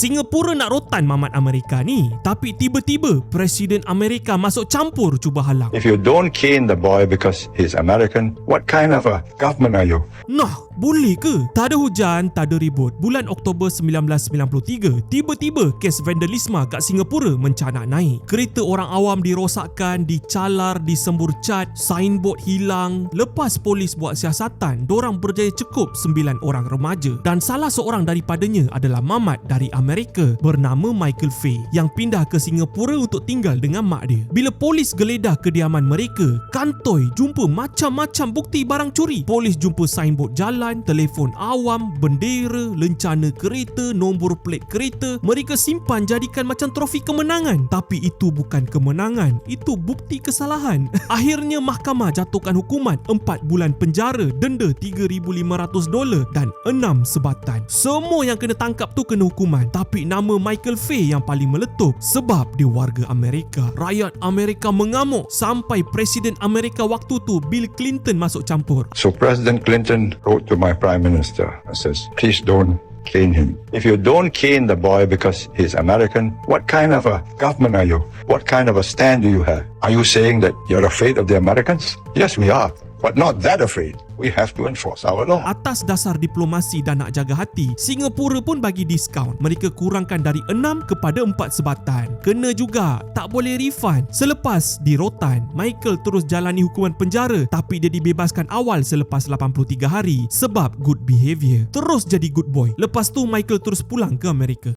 Singapura nak rotan mamat Amerika ni, tapi tiba-tiba Presiden Amerika masuk campur cuba halang. If you don't cane the boy because he's American, what kind of a government are you? Nah, boleh ke? Tak ada hujan, tak ada ribut. Bulan Oktober 1993, tiba-tiba kes vandalisme kat Singapura mencanak naik. Kereta orang awam dirosakkan, dicalar, disembur cat, signboard hilang. Lepas polis buat siasatan, dorang berjaya cekup 9 orang remaja. Dan salah seorang daripadanya adalah mamat dari Amerika bernama Michael Fay yang pindah ke Singapura untuk tinggal dengan mak dia. Bila polis geledah kediaman mereka, kantoi jumpa macam-macam bukti barang curi. Polis jumpa signboard jalan, telefon awam, bendera, lencana kereta, nombor plate kereta. Mereka simpan jadikan macam trofi kemenangan. Tapi itu bukan kemenangan, itu bukti kesalahan. Akhirnya mahkamah jatuhkan hukuman 4 bulan penjara, denda $3,500 dan 6 sebatan. Semua yang kena tangkap tu kena hukuman, tapi nama Michael Fay yang paling meletup sebab dia warga Amerika. Rakyat Amerika mengamuk sampai Presiden Amerika waktu tu Bill Clinton masuk campur. So President Clinton wrote to my Prime Minister and says, please don't cane him. If you don't cane the boy because he's American, what kind of a government are you? What kind of a stand do you have? Are you saying that you're afraid of the Americans? Yes, we are, but not that afraid. We have to enforce our law. Atas dasar diplomasi dan nak jaga hati, Singapura pun bagi diskaun. Mereka kurangkan dari 6 kepada 4 sebatan. Kena juga, tak boleh refund. Selepas di rotan, Michael terus jalani hukuman penjara, tapi dia dibebaskan awal selepas 83 hari sebab good behaviour. Terus jadi good boy. Lepas tu Michael terus pulang ke Amerika.